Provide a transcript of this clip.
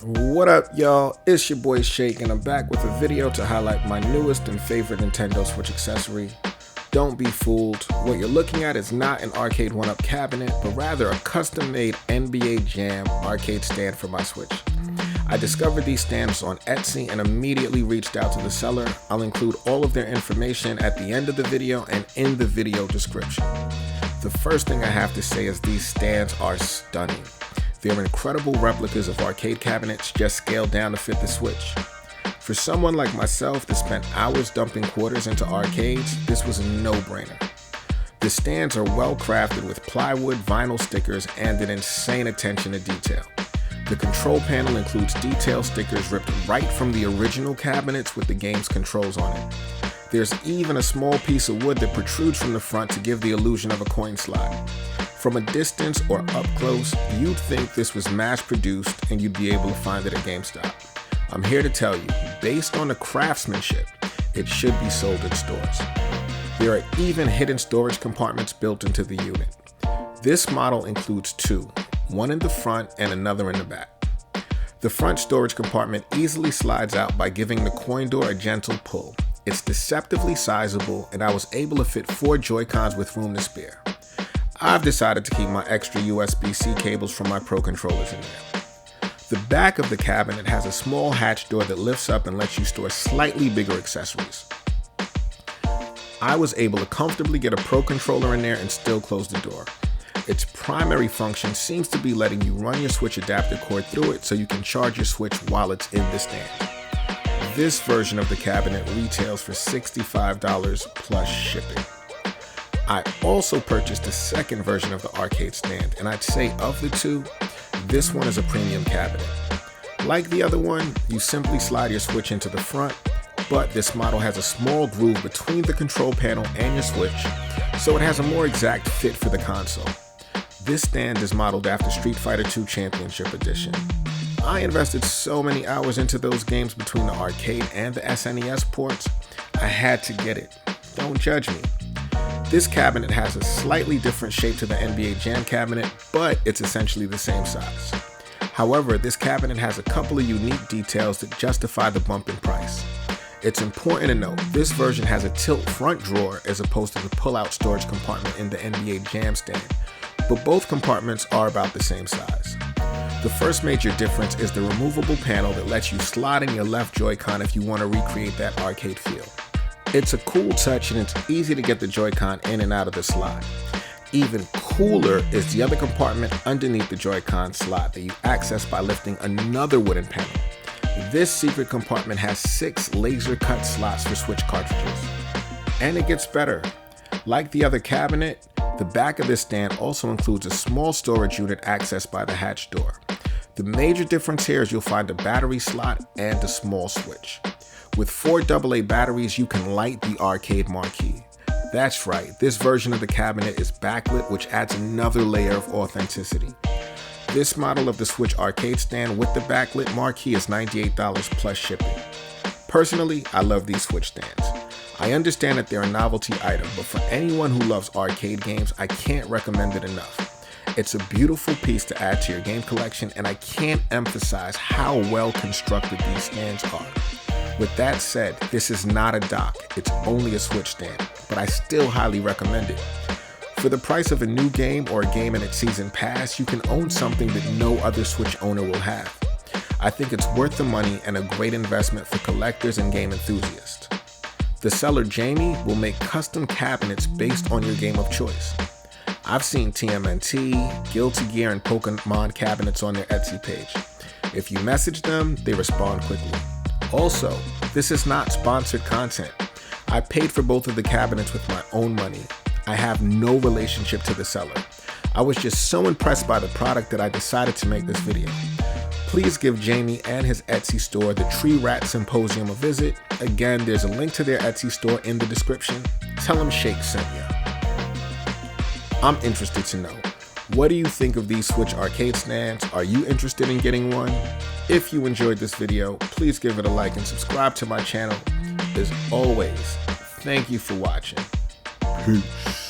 What up, y'all? It's your boy Shake, and I'm back with a video to highlight my newest and favorite Nintendo Switch accessory. Don't be fooled. What you're looking at is not an arcade 1-up cabinet, but rather a custom-made NBA Jam arcade stand for my Switch. I discovered these stands on Etsy and immediately reached out to the seller. I'll include all of their information at the end of the video and in the video description. The first thing I have to say is these stands are stunning. They're incredible replicas of arcade cabinets, just scaled down to fit the Switch. For someone like myself that spent hours dumping quarters into arcades, this was a no-brainer. The stands are well crafted with plywood, vinyl stickers, and an insane attention to detail. The control panel includes detail stickers ripped right from the original cabinets with the game's controls on it. There's even a small piece of wood that protrudes from the front to give the illusion of a coin slide. From a distance or up close, you'd think this was mass-produced and you'd be able to find it at GameStop. I'm here to tell you, based on the craftsmanship, it should be sold in stores. There are even hidden storage compartments built into the unit. This model includes two, one in the front and another in the back. The front storage compartment easily slides out by giving the coin door a gentle pull. It's deceptively sizable, and I was able to fit 4 Joy-Cons with room to spare. I've decided to keep my extra USB-C cables from my Pro controllers in there. The back of the cabinet has a small hatch door that lifts up and lets you store slightly bigger accessories. I was able to comfortably get a Pro controller in there and still close the door. Its primary function seems to be letting you run your Switch adapter cord through it so you can charge your Switch while it's in the stand. This version of the cabinet retails for $65 plus shipping. I also purchased the second version of the arcade stand, and I'd say of the two, this one is a premium cabinet. Like the other one, you simply slide your Switch into the front, but this model has a small groove between the control panel and your Switch, so it has a more exact fit for the console. This stand is modeled after Street Fighter II Championship Edition. I invested so many hours into those games between the arcade and the SNES ports, I had to get it. Don't judge me. This cabinet has a slightly different shape to the NBA Jam cabinet, but it's essentially the same size. However, this cabinet has a couple of unique details that justify the bump in price. It's important to note, this version has a tilt front drawer as opposed to the pull-out storage compartment in the NBA Jam stand, but both compartments are about the same size. The first major difference is the removable panel that lets you slide in your left Joy-Con if you want to recreate that arcade feel. It's a cool touch and it's easy to get the Joy-Con in and out of the slot. Even cooler is the other compartment underneath the Joy-Con slot that you access by lifting another wooden panel. This secret compartment has 6 laser-cut slots for Switch cartridges. And it gets better. Like the other cabinet, the back of this stand also includes a small storage unit accessed by the hatch door. The major difference here is you'll find a battery slot and a small switch. With 4 AA batteries, you can light the arcade marquee. That's right, this version of the cabinet is backlit, which adds another layer of authenticity. This model of the Switch arcade stand with the backlit marquee is $98 plus shipping. Personally, I love these Switch stands. I understand that they're a novelty item, but for anyone who loves arcade games, I can't recommend it enough. It's a beautiful piece to add to your game collection, and I can't emphasize how well constructed these stands are. With that said, this is not a dock, it's only a Switch stand, but I still highly recommend it. For the price of a new game or a game in its season pass, you can own something that no other Switch owner will have. I think it's worth the money and a great investment for collectors and game enthusiasts. The seller Jamie will make custom cabinets based on your game of choice. I've seen TMNT, Guilty Gear, and Pokemon cabinets on their Etsy page. If you message them, they respond quickly. Also, this is not sponsored content. I paid for both of the cabinets with my own money. I have no relationship to the seller. I was just so impressed by the product that I decided to make this video. Please give Jamie and his Etsy store, the Tree Rat Symposium, a visit. Again, there's a link to their Etsy store in the description. Tell them Shake sent ya. I'm interested to know, what do you think of these Switch arcade stands? Are you interested in getting one? If you enjoyed this video, please give it a like and subscribe to my channel. As always, thank you for watching. Peace.